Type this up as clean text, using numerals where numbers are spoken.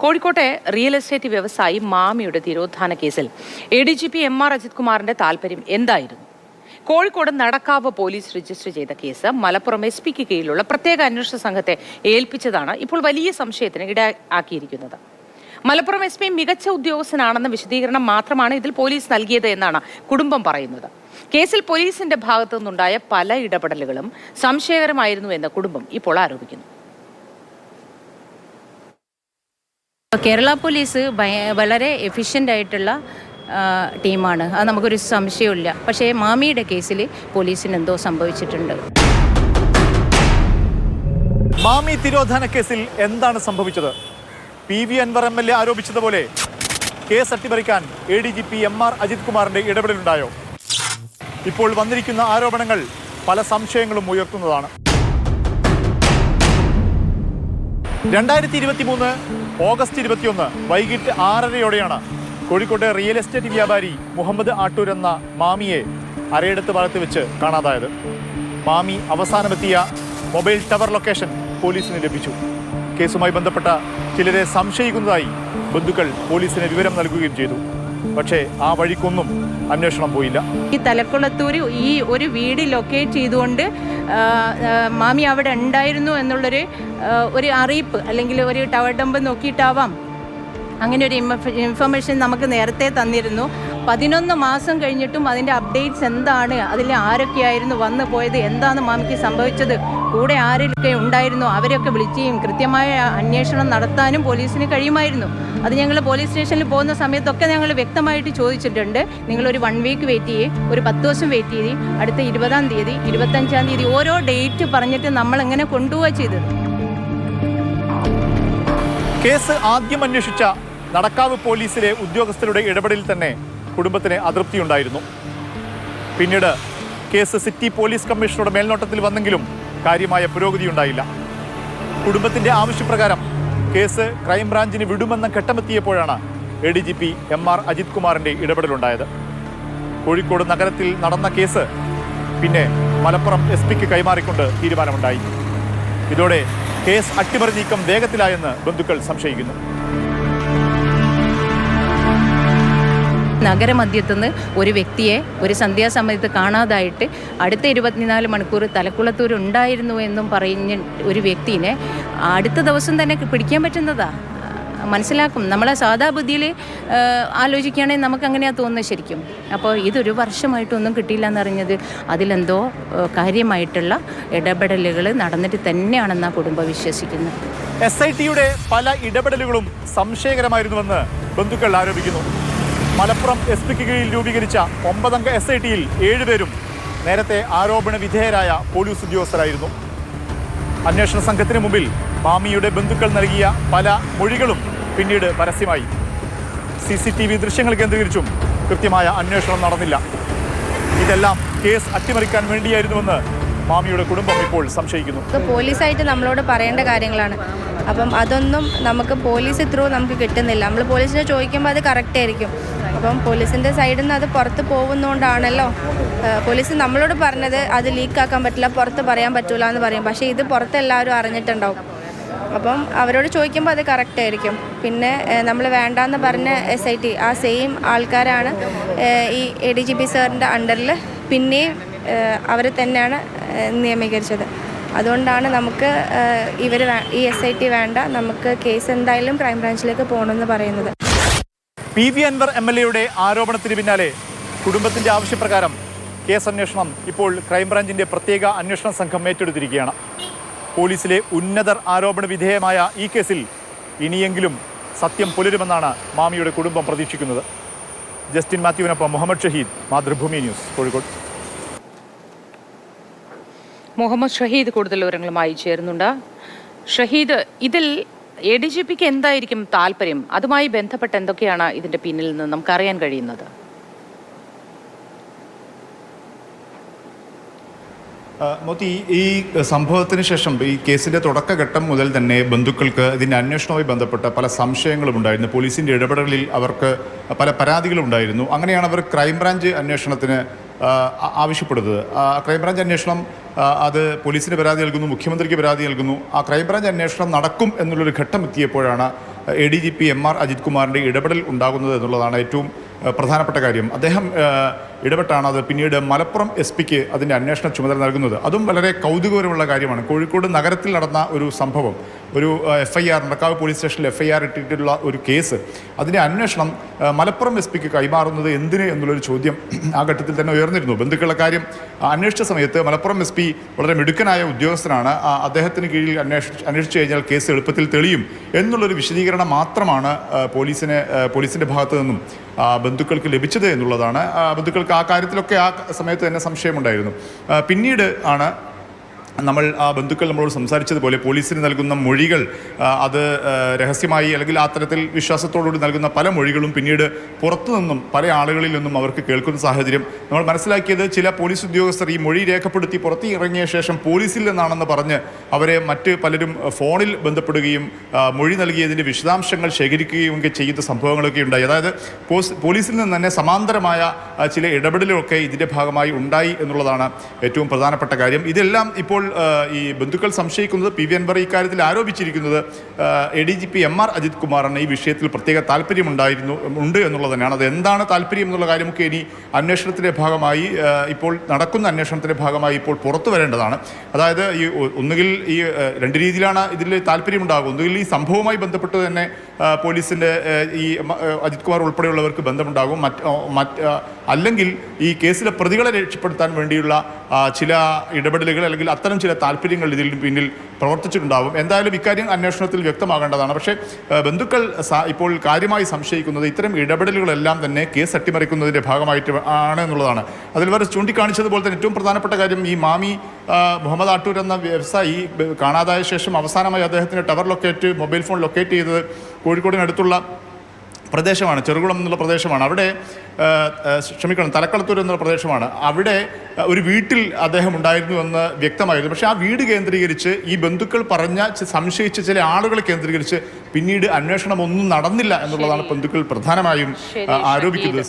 കോഴിക്കോട്ടെ real estate വ്യവസായി മാമിയുടെ തിരോധാന കേസിൽ ADGP MR അജിത് കുമാറിന്റെ താൽപര്യം എന്തായിരുന്നു? കോഴിക്കോട് നടക്കാവ് പോലീസ് രജിസ്റ്റർ ചെയ്ത കേസ് മലപ്പുറം SP-ക്ക് കീഴിലുള്ള പ്രത്യേക അന്വേഷണ സംഘത്തെ ഏൽപ്പിച്ചതാണ് ഇപ്പോൾ വലിയ സംശയത്തിന് ഇടയാക്കിയിരിക്കുന്നത്. മലപ്പുറം SP മികച്ച ഉദ്യോഗസ്ഥനാണെന്ന വിശദീകരണം മാത്രമാണ് ഇതിൽ പോലീസ് നൽകിയത് എന്നാണ് കുടുംബം പറയുന്നത്. കേസിൽ പോലീസിന്റെ ഭാഗത്തു നിന്നുണ്ടായ പല ഇടപെടലുകളും സംശയകരമായിരുന്നു എന്ന് കുടുംബം ഇപ്പോൾ ആരോപിക്കുന്നു. കേരള പോലീസ് വളരെ എഫിഷ്യൻ്റ് ആയിട്ടുള്ള ടീമാണ്, അത് നമുക്കൊരു സംശയമില്ല. പക്ഷേ മാമിയുടെ കേസിൽ പോലീസിന് എന്തോ സംഭവിച്ചിട്ടുണ്ട്. മാമി തിരോധാന കേസിൽ എന്താണ് സംഭവിച്ചത്? PV അൻവർ MLA ആരോപിച്ചതുപോലെ കേസ് അട്ടിമറിക്കാൻ ADGP MR അജിത് കുമാറിന്റെ ഇടപെടലുണ്ടായോ? ഇപ്പോൾ വന്നിരിക്കുന്ന ആരോപണങ്ങൾ പല സംശയങ്ങളും ഉയർത്തുന്നതാണ്. 2023 ഓഗസ്റ്റ് 21 വൈകിട്ട് 6:30യോടെയാണ് കോഴിക്കോട്ടെ റിയൽ എസ്റ്റേറ്റ് വ്യാപാരി മുഹമ്മദ് ആട്ടൂർ എന്ന മാമിയെ അരയിടത്ത് ഭാഗത്ത് വെച്ച് കാണാതായത്. മാമി അവസാനമെത്തിയ മൊബൈൽ ടവർ ലൊക്കേഷൻ പോലീസിന് ലഭിച്ചു. കേസുമായി ബന്ധപ്പെട്ട ചിലരെ സംശയിക്കുന്നതായി ബന്ധുക്കൾ പോലീസിന് വിവരം നൽകുകയും ചെയ്തു. പക്ഷേ ആ വഴിക്കൊന്നും അന്വേഷണം പോയില്ല. ഈ തലക്കുളത്തൂര് ഈ ഒരു വീട് ലൊക്കേറ്റ് ചെയ്തുകൊണ്ട് മാമി അവിടെ ഉണ്ടായിരുന്നു എന്നുള്ളൊരു അറിയിപ്പ് അല്ലെങ്കിൽ ഒരു ടവർ ഡംപ് നോക്കിയിട്ടാവാം അങ്ങനെ ഒരു ഇൻഫർമേഷൻ നമുക്ക് നേരത്തെ തന്നിരുന്നു. 11 മാസം കഴിഞ്ഞിട്ടും അതിൻ്റെ അപ്ഡേറ്റ്സ് എന്താണ്, അതിൽ ആരൊക്കെയായിരുന്നു വന്നു പോയത്, എന്താണ് മാമിക്ക് സംഭവിച്ചത്, കൂടെ ആരൊക്കെ ഉണ്ടായിരുന്നു, അവരെയൊക്കെ വിളിക്കുകയും കൃത്യമായ അന്വേഷണം നടത്താനും പോലീസിന് കഴിയുമായിരുന്നു. അത് ഞങ്ങൾ പോലീസ് സ്റ്റേഷനിൽ പോകുന്ന സമയത്തൊക്കെ ഞങ്ങൾ വ്യക്തമായിട്ട് ചോദിച്ചിട്ടുണ്ട്. നിങ്ങളൊരു 1 വീക്ക് വെയിറ്റ് ചെയ്യേ, ഒരു 10 ദിവസം വെയിറ്റ് ചെയ്ത് അടുത്ത 20-ാം തീയതി 25-ാം തീയതി ഓരോ ഡേറ്റ് പറഞ്ഞിട്ട് നമ്മൾ എങ്ങനെ കൊണ്ടുപോവുക ചെയ്തത്. കേസ് ആദ്യം അന്വേഷിച്ച നടക്കാവ് പോലീസിലെ ഉദ്യോഗസ്ഥരുടെ ഇടപെടലിൽ തന്നെ കുടുംബത്തിന് അതൃപ്തിയുണ്ടായിരുന്നു. പിന്നീട് കേസ് സിറ്റി പോലീസ് കമ്മീഷണറുടെ മേൽനോട്ടത്തിൽ വന്നെങ്കിലും കാര്യമായ പുരോഗതി ഉണ്ടായില്ല. കുടുംബത്തിന്റെ ആവശ്യപ്രകാരം കേസ് ക്രൈംബ്രാഞ്ചിന് വിടുമെന്ന ഘട്ടമെത്തിയപ്പോഴാണ് ADGP MR അജിത് കുമാറിന്റെ ഇടപെടലുണ്ടായത്. കോഴിക്കോട് നഗരത്തിൽ നടന്ന കേസ് പിന്നെ മലപ്പുറം SP-ക്ക് കൈമാറിക്കൊണ്ട് തീരുമാനമുണ്ടായി. ഇതോടെ കേസ് അട്ടിമറി നീക്കം വേഗത്തിലായെന്ന് ബന്ധുക്കൾ സംശയിക്കുന്നു. നഗരമധ്യത്തുനിന്ന് ഒരു വ്യക്തിയെ ഒരു സന്ധ്യാസമയത്ത് കാണാതായിട്ട് അടുത്ത 24 മണിക്കൂർ തലക്കുളത്തൂർ ഉണ്ടായിരുന്നു എന്നും പറഞ്ഞ ഒരു വ്യക്തിനെ അടുത്ത ദിവസം തന്നെ പിടിക്കാൻ പറ്റുന്നതാ മനസ്സിലാക്കും. നമ്മളെ സാധാ ബുദ്ധിയിൽ ആലോചിക്കുകയാണെങ്കിൽ നമുക്ക് അങ്ങനെയാണ് തോന്നുന്നത് ശരിക്കും. അപ്പോൾ ഇതൊരു വർഷമായിട്ടൊന്നും കിട്ടിയില്ല എന്നറിഞ്ഞത് അതിലെന്തോ കാര്യമായിട്ടുള്ള ഇടപെടലുകൾ നടന്നിട്ട് തന്നെയാണെന്നാണ് കുടുംബം വിശ്വസിക്കുന്നത്. SIT-യുടെ പല ഇടപെടലുകളും സംശയകരമായിരുന്നുവെന്ന് ബന്ധുക്കൾ ആരോപിക്കുന്നു. മലപ്പുറം SP-ക്ക് കീഴിൽ രൂപീകരിച്ച 9-അംഗ SIT-യിൽ 7 പേരും നേരത്തെ ആരോപണ വിധേയരായ പോലീസ് ഉദ്യോഗസ്ഥരായിരുന്നു. അന്വേഷണ സംഘത്തിന് മുമ്പിൽ മാമിയുടെ ബന്ധുക്കൾ നൽകിയ പല മൊഴികളും പിന്നീട് പരസ്യമായി. CCTV ദൃശ്യങ്ങൾ കേന്ദ്രീകരിച്ചും കൃത്യമായ അന്വേഷണം നടന്നില്ല. ഇതെല്ലാം കേസ് അട്ടിമറിക്കാൻ വേണ്ടിയായിരുന്നുവെന്ന് മാമിയുടെ കുടുംബം ഇപ്പോൾ സംശയിക്കുന്നു. പോലീസായിട്ട് നമ്മളോട് പറയേണ്ട കാര്യങ്ങളാണ്. അപ്പം അതൊന്നും നമുക്ക് പോലീസ് ത്രൂ നമുക്ക് കിട്ടുന്നില്ല. നമ്മൾ പോലീസിനെ ചോദിക്കുമ്പോൾ അത് കറക്റ്റ് ആയിരിക്കും. അപ്പം പോലീസിൻ്റെ സൈഡിൽ നിന്ന് അത് പുറത്ത് പോകുന്നതുകൊണ്ടാണല്ലോ പോലീസ് നമ്മളോട് പറഞ്ഞത് അത് ലീക്കാക്കാൻ പറ്റില്ല, പുറത്ത് പറയാൻ പറ്റില്ല എന്ന് പറയും. പക്ഷേ ഇത് പുറത്ത് എല്ലാവരും അറിഞ്ഞിട്ടുണ്ടാവും. അപ്പം അവരോട് ചോദിക്കുമ്പോൾ അത് കറക്റ്റ് ആയിരിക്കും. പിന്നെ നമ്മൾ വേണ്ടാന്ന് പറഞ്ഞ SIT ആ സെയിം ആൾക്കാരാണ് ഈ ADGP സാറിൻ്റെ അണ്ടറിൽ പിന്നെയും അവരെ തന്നെയാണ് നിയമീകരിച്ചത്. അതുകൊണ്ടാണ് നമുക്ക് ഈ SIT വേണ്ട, നമുക്ക് കേസ് എന്തായാലും ക്രൈംബ്രാഞ്ചിലേക്ക് പോകണമെന്ന് പറയുന്നത്. PV അൻവർ MLA-യുടെ ആരോപണത്തിന് പിന്നാലെ കുടുംബത്തിന്റെ ആവശ്യപ്രകാരം കേസ് അന്വേഷണം ഇപ്പോൾ ക്രൈംബ്രാഞ്ചിന്റെ പ്രത്യേക അന്വേഷണ സംഘം ഏറ്റെടുത്തിരിക്കുകയാണ്. പോലീസിലെ ഉന്നതർ ആരോപണ വിധേയമായ ഈ കേസിൽ ഇനിയെങ്കിലും സത്യം പുലരുമെന്നാണ് മാമിയുടെ കുടുംബം പ്രതീക്ഷിക്കുന്നത്. ജസ്റ്റിൻ മാത്യുവിനൊപ്പം മുഹമ്മദ് ഷഹീദ്, മാതൃഭൂമി ന്യൂസ്, കോഴിക്കോട്. മുഹമ്മദ് ഷഹീദ് കൂടുതൽ വിവരങ്ങളുമായി ചേരുന്നുണ്ട്. ഷഹീദ്, ഇതിൽ ADGP-ക്ക് എന്തായിരിക്കും താല്പര്യം? അതുമായി ബന്ധപ്പെട്ട് എന്തൊക്കെയാണ് ഇതിന്റെ പിന്നിൽ നിന്ന് നമുക്ക് അറിയാൻ കഴിയുന്നത്? മോത്തി, ഈ സംഭവത്തിന് ശേഷം ഈ കേസിൻ്റെ തുടക്കഘട്ടം മുതൽ തന്നെ ബന്ധുക്കൾക്ക് ഇതിൻ്റെ അന്വേഷണവുമായി ബന്ധപ്പെട്ട പല സംശയങ്ങളും ഉണ്ടായിരുന്നു. പോലീസിൻ്റെ ഇടപെടലിൽ അവർക്ക് പല പരാതികളും ഉണ്ടായിരുന്നു. അങ്ങനെയാണ് അവർ ക്രൈംബ്രാഞ്ച് അന്വേഷണത്തിന് ആവശ്യപ്പെടുന്നത്. ക്രൈംബ്രാഞ്ച് അന്വേഷണം അത് പോലീസിന് പരാതി നൽകുന്നു, മുഖ്യമന്ത്രിക്ക് പരാതി നൽകുന്നു. ആ ക്രൈംബ്രാഞ്ച് അന്വേഷണം നടക്കും എന്നുള്ളൊരു ഘട്ടം എത്തിയപ്പോഴാണ് ADGP MR അജിത് കുമാറിൻ്റെ ഇടപെടൽ ഉണ്ടാകുന്നത് എന്നുള്ളതാണ് ഏറ്റവും പ്രധാനപ്പെട്ട കാര്യം. അദ്ദേഹം ഇടപെട്ടാണ് അത് പിന്നീട് മലപ്പുറം SP-ക്ക് അതിൻ്റെ അന്വേഷണ ചുമതല നൽകുന്നത്. അതും വളരെ കൗതുകപരമുള്ള കാര്യമാണ്. കോഴിക്കോട് നഗരത്തിൽ നടന്ന ഒരു സംഭവം, ഒരു FIR, നടക്കാവ് പോലീസ് സ്റ്റേഷനിൽ FIR ഇട്ടിട്ടുള്ള ഒരു കേസ്, അതിൻ്റെ അന്വേഷണം മലപ്പുറം SP-ക്ക് കൈമാറുന്നത് എന്തിന് എന്നുള്ളൊരു ചോദ്യം ആ ഘട്ടത്തിൽ തന്നെ ഉയർന്നിരുന്നു. ബന്ധുക്കളുടെ കാര്യം അന്വേഷിച്ച സമയത്ത് മലപ്പുറം SP വളരെ മിടുക്കനായ ഉദ്യോഗസ്ഥനാണ്, അദ്ദേഹത്തിന് കീഴിൽ അന്വേഷിച്ചു കഴിഞ്ഞാൽ കേസ് എളുപ്പത്തിൽ തെളിയും എന്നുള്ളൊരു വിശദീകരണം മാത്രമാണ് പോലീസിൻ്റെ ഭാഗത്തു നിന്നും ബന്ധുക്കൾക്ക് ലഭിച്ചത് എന്നുള്ളതാണ്. ബന്ധുക്കൾക്ക് ആ കാര്യത്തിലൊക്കെ ആ സമയത്ത് തന്നെ സംശയമുണ്ടായിരുന്നു. പിന്നീട് ആണ് ആ ബന്ധുക്കൾ നമ്മളോട് സംസാരിച്ചതുപോലെ പോലീസിന് നൽകുന്ന മൊഴികൾ അത് രഹസ്യമായി അല്ലെങ്കിൽ ആ തരത്തിൽ വിശ്വാസത്തോടുകൂടി നൽകുന്ന പല മൊഴികളും പിന്നീട് പുറത്തു നിന്നും പല ആളുകളിൽ നിന്നും അവർക്ക് കേൾക്കുന്ന സാഹചര്യം നമ്മൾ മനസ്സിലാക്കിയത്. ചില പോലീസ് ഉദ്യോഗസ്ഥർ ഈ മൊഴി രേഖപ്പെടുത്തി പുറത്ത് ഇറങ്ങിയ ശേഷം പോലീസിൽ നിന്നാണെന്ന് പറഞ്ഞ് അവരെ മറ്റ് പലരും ഫോണിൽ ബന്ധപ്പെടുകയും മൊഴി നൽകിയതിൻ്റെ വിശദാംശങ്ങൾ ശേഖരിക്കുകയും ഒക്കെ ചെയ്യുന്ന സംഭവങ്ങളൊക്കെ ഉണ്ടായി. അതായത് പോലീസിൽ നിന്ന് തന്നെ സമാന്തരമായ ചില ഇടപെടലുകളൊക്കെ ഇതിൻ്റെ ഭാഗമായി ഉണ്ടായി എന്നുള്ളതാണ് ഏറ്റവും പ്രധാനപ്പെട്ട കാര്യം. ഇതെല്ലാം ഇപ്പോൾ ഈ ബന്ധുക്കൾ സംശയിക്കുന്നത്, PV അൻവർ ഇക്കാര്യത്തിൽ ആരോപിച്ചിരിക്കുന്നത് ADGP MR അജിത് കുമാറിന് ഈ വിഷയത്തിൽ പ്രത്യേക താല്പര്യമുണ്ട് എന്നുള്ളത് തന്നെയാണ്. അത് എന്താണ് താല്പര്യം എന്നുള്ള കാര്യമൊക്കെ ഇനി അന്വേഷണത്തിൻ്റെ ഭാഗമായി, ഇപ്പോൾ നടക്കുന്ന അന്വേഷണത്തിൻ്റെ ഭാഗമായി ഇപ്പോൾ പുറത്തു വരേണ്ടതാണ്. അതായത് ഒന്നുകിൽ ഈ രണ്ട് രീതിയിലാണ് ഇതിൽ താല്പര്യമുണ്ടാകും. ഒന്നുകിൽ ഈ സംഭവവുമായി ബന്ധപ്പെട്ട് തന്നെ പോലീസിൻ്റെ ഈ അജിത് കുമാർ ഉൾപ്പെടെയുള്ളവർക്ക് ബന്ധമുണ്ടാകും, അല്ലെങ്കിൽ ഈ കേസിലെ പ്രതികളെ രക്ഷപ്പെടുത്താൻ വേണ്ടിയുള്ള ചില ഇടപെടലുകൾ അല്ലെങ്കിൽ അത്തരം ചില താല്പര്യങ്ങൾ ഇതിൽ പിന്നിൽ പ്രവർത്തിച്ചിട്ടുണ്ടാകും. എന്തായാലും ഇക്കാര്യം അന്വേഷണത്തിൽ വ്യക്തമാകേണ്ടതാണ്. പക്ഷേ ബന്ധുക്കൾ ഇപ്പോൾ കാര്യമായി സംശയിക്കുന്നത് ഇത്തരം ഇടപെടലുകളെല്ലാം തന്നെ കേസ് അട്ടിമറിക്കുന്നതിൻ്റെ ഭാഗമായിട്ട് ആണ് എന്നുള്ളതാണ്. അതിൽ വരെ ചൂണ്ടിക്കാണിച്ചതുപോലെ തന്നെ ഏറ്റവും പ്രധാനപ്പെട്ട കാര്യം, ഈ മാമി മുഹമ്മദ് ആട്ടൂർ എന്ന വ്യവസായി കാണാതായ ശേഷം അവസാനമായി അദ്ദേഹത്തിൻ്റെ ടവർ മൊബൈൽ ഫോൺ ലൊക്കേറ്റ് ചെയ്തത് കോഴിക്കോടിനടുത്തുള്ള പ്രദേശമാണ്, ചെറുകുളം എന്നുള്ള പ്രദേശമാണ്. അവിടെ തലക്കളത്തൂർ എന്നുള്ള പ്രദേശമാണ്. അവിടെ ഒരു വീട്ടിൽ അദ്ദേഹം ഉണ്ടായിരുന്നു എന്ന് വ്യക്തമായിരുന്നു. പക്ഷേ ആ വീട് കേന്ദ്രീകരിച്ച് ഈ ബന്ധുക്കൾ സംശയിച്ച ചില ആളുകളെ കേന്ദ്രീകരിച്ച് പിന്നീട് അന്വേഷണം ഒന്നും നടന്നില്ല എന്നുള്ളതാണ് ബന്ധുക്കൾ പ്രധാനമായും ആരോപിക്കുന്നത്.